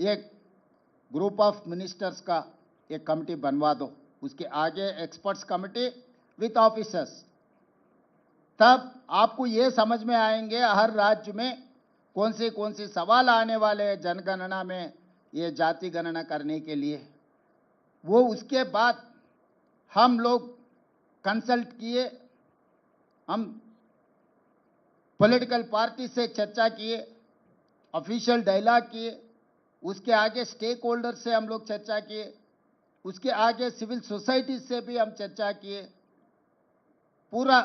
एक group of ministers का एक कमिटी बनवा दो, उसके आगे एक्सपर्ट्स कमिटी विथ ऑफिसर्स। तब आपको ये समझ में आएंगे हर राज्य में कौन से सवाल आने वाले हैं जनगणना में, ये जाति गणना करने के लिए। वो उसके बाद हम लोग कंसल्ट किए, हम पॉलिटिकल पार्टी से चर्चा किए, ऑफिशियल डायलॉग किए, उसके आगे स्टेक होल्डर से हम लोग चर्चा किए, उसके आगे सिविल सोसाइटी से भी हम चर्चा किए। पूरा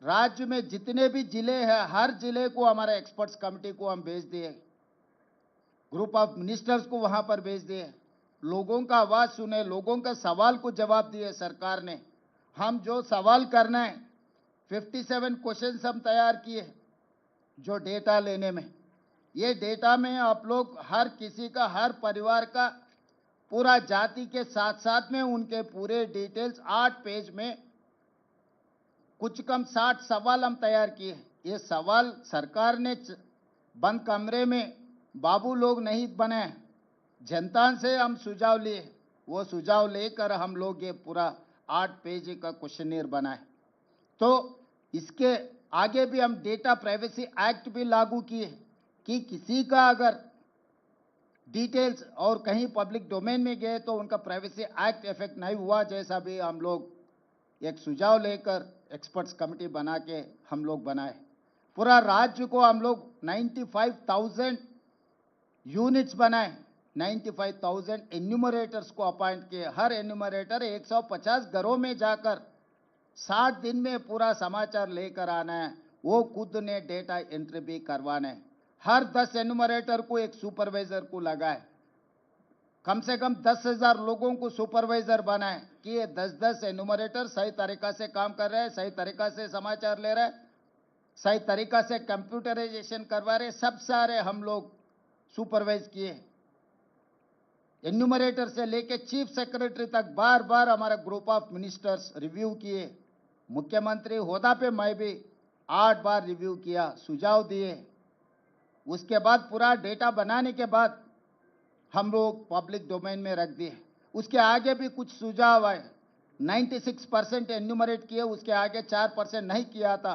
राज्य में जितने भी जिले हैं, हर जिले को हमारे एक्सपर्ट्स कमेटी को हम भेज दिए, ग्रुप ऑफ मिनिस्टर्स को वहां पर भेज दिए, लोगों का आवाज सुने, लोगों का सवाल को जवाब दिए सरकार ने। हम जो सवाल करना है 57 क्वेश्चंस हम तैयार किए, जो डेटा लेने में, ये डेटा में आप लोग हर किसी का, हर परिवार का पूरा जाति के साथ साथ में उनके पूरे डिटेल्स 8 पेज में कुछ कम 60 सवाल हम तैयार किए। ये सवाल सरकार ने बंद कमरे में बाबू लोग नहीं बनाए, जनता से हम सुझाव लिए, वो सुझाव लेकर हम लोग ये पूरा 8 पेज का क्वेश्चनियर बनाए। तो इसके आगे भी हम डेटा प्राइवेसी एक्ट भी लागू किए कि किसी का अगर डिटेल्स और कहीं पब्लिक डोमेन में गए तो उनका प्राइवेसी एक्ट इफेक्ट नहीं हुआ, जैसा भी हम लोग एक सुझाव लेकर एक्सपर्ट्स कमेटी बना के हम लोग बनाए। पूरा राज्य को हम लोग 95,000 यूनिट्स बनाए, 95,000 एन्यूमरेटर्स को अपॉइंट किए। हर एन्यूमरेटर 150 घरों में जाकर 60 दिन में पूरा समाचार लेकर आना है, वो खुद ने डेटा एंट्री भी करवाना है। हर 10 एन्यूमरेटर को एक सुपरवाइजर को लगाए, कम से कम 10,000 लोगों को सुपरवाइजर बनाए कि ये 10-10 एन्यूमरेटर सही तरीका से काम कर रहे हैं, सही तरीका से समाचार ले रहे हैं, सही तरीका से कंप्यूटराइजेशन करवा रहे, सब सारे हम लोग सुपरवाइज किए। एन्यूमरेटर से लेके चीफ सेक्रेटरी तक बार बार हमारा ग्रुप ऑफ मिनिस्टर्स रिव्यू किए। मुख्यमंत्री होदा पे मैं भी 8 बार रिव्यू किया, सुझाव दिए। उसके बाद पूरा डेटा बनाने के बाद हम लोग पब्लिक डोमेन में रख दिए। उसके आगे भी कुछ सुझाव आए, 96% एन्यूमरेट किए, उसके आगे 4% नहीं किया था,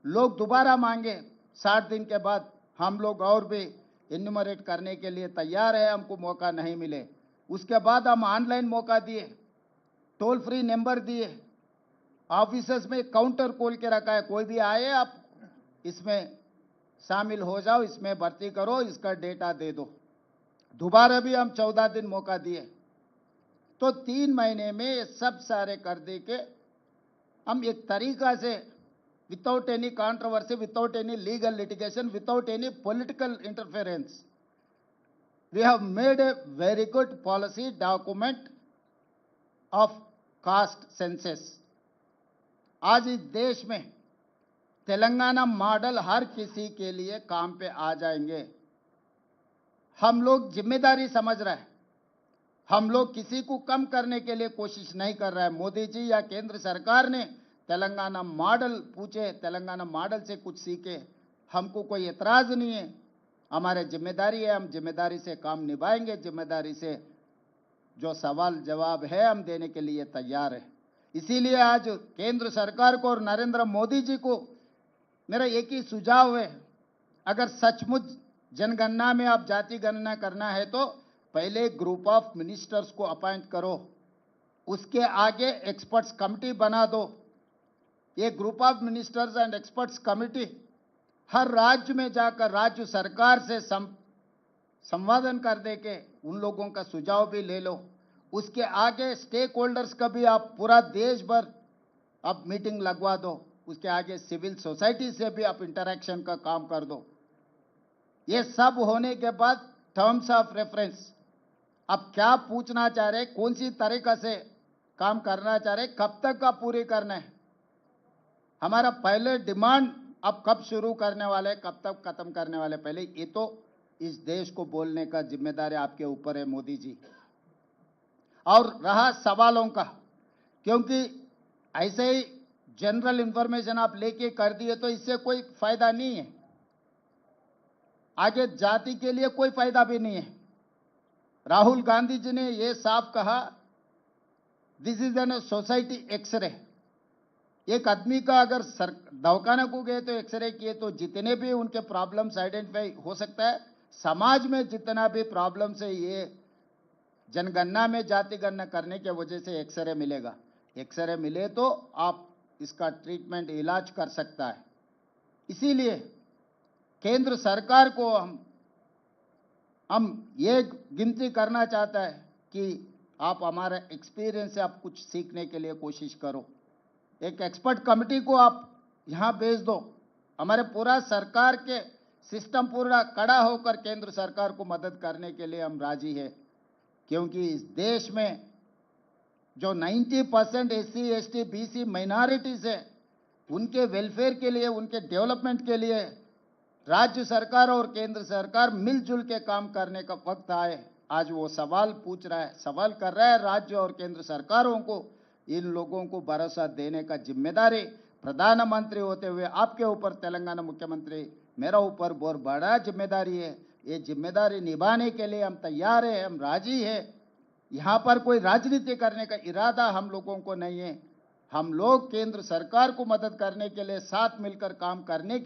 लोग दोबारा मांगे। 60 दिन के बाद हम लोग और भी एन्यूमरेट करने के लिए तैयार है, हमको मौका नहीं मिले। उसके बाद हम ऑनलाइन मौका दिए, टोल फ्री नंबर दिए, ऑफिसर्स में काउंटर खोल के रखा है, कोई भी आए आप इसमें शामिल हो जाओ, इसमें भर्ती करो, इसका डेटा दे दो। दोबारा भी हम 14 दिन मौका दिए। तो 3 महीने में ये सब सारे कर दे के हम एक तरीका से without any controversy, without any legal litigation, without any political interference, we have made a very good policy document of caste census। आज इस देश में तेलंगाना मॉडल हर किसी के लिए काम पे आ जाएंगे। हम लोग जिम्मेदारी समझ रहे हैं, हम लोग किसी को कम करने के लिए कोशिश नहीं कर रहे हैं। मोदी जी या केंद्र सरकार ने तेलंगाना मॉडल पूछे, तेलंगाना मॉडल से कुछ सीखे, हमको कोई एतराज नहीं है। हमारे जिम्मेदारी है, हम जिम्मेदारी से काम निभाएंगे, जिम्मेदारी से जो सवाल जवाब है हम देने के लिए तैयार है। इसीलिए आज केंद्र सरकार को और नरेंद्र मोदी जी को मेरा एक ही सुझाव है, अगर सचमुच जनगणना में आप जाति गणना करना है तो पहले ग्रुप ऑफ मिनिस्टर्स को अपॉइंट करो, उसके आगे एक्सपर्ट्स कमेटी बना दो। ये group of ministers and experts committee हर राज्य में जाकर राज्य सरकार से संवादन कर दे के उन लोगों का सुझाव भी ले लो। उसके आगे स्टेक होल्डर्स का भी आप पूरा देश भर आप मीटिंग लगवा दो, उसके आगे सिविल सोसाइटी से भी आप इंटरेक्शन का काम कर दो। ये सब होने के बाद टर्म्स ऑफ रेफरेंस, अब क्या पूछना चाह रहे, कौन सी तरीका से काम करना चाह रहे, कब तक आप पूरी करना है, हमारा पहले डिमांड अब कब शुरू करने वाले, कब तक खत्म करने वाले, पहले ये तो इस देश को बोलने का जिम्मेदारी आपके ऊपर है मोदी जी। और रहा सवालों का, क्योंकि ऐसे ही जनरल इंफॉर्मेशन आप लेके कर दिए तो इससे कोई फायदा नहीं है, आगे जाति के लिए कोई फायदा भी नहीं है। राहुल गांधी जी ने ये साफ कहा, this is an society x-ray. एक आदमी का अगर दवाखाना को गए तो एक्सरे किए तो जितने भी उनके प्रॉब्लम्स आइडेंटिफाई हो सकता है, समाज में जितना भी प्रॉब्लम्स है ये जनगणना में जाति गणना करने के वजह से एक्सरे मिलेगा। एक्सरे मिले तो आप इसका ट्रीटमेंट इलाज कर सकता है। इसीलिए केंद्र सरकार को हम ये गिनती करना चाहता है कि आप हमारा एक्सपीरियंस से आप कुछ सीखने के लिए कोशिश करो। एक एक्सपर्ट कमेटी को आप यहां भेज दो। हमारे पूरा सरकार के सिस्टम पूरा खड़ा होकर केंद्र सरकार को मदद करने के लिए हम राजी है, क्योंकि इस देश में जो 90% एससी, एसटी, बीसी माइनॉरिटीज है, उनके वेलफेयर के लिए, उनके डेवलपमेंट के लिए राज्य सरकार और केंद्र सरकार मिलजुल के काम करने का वक्त आए। आज वो सवाल पूछ रहा है, सवाल कर रहा है राज्य और केंद्र सरकारों को। इन लोगों को भरोसा देने का जिम्मेदारी प्रधानमंत्री होते हुए आपके ऊपर, तेलंगाना मुख्यमंत्री, मेरा ऊपर बहुत बड़ा जिम्मेदारी है। ये जिम्मेदारी निभाने के लिए हम तैयार हैं, हम राजी हैं। यहाँ पर कोई राजनीति करने का इरादा हम लोगों को नहीं है। हम लोग केंद्र सरकार को मदद करने के लिए, साथ मिलकर काम करने के लिए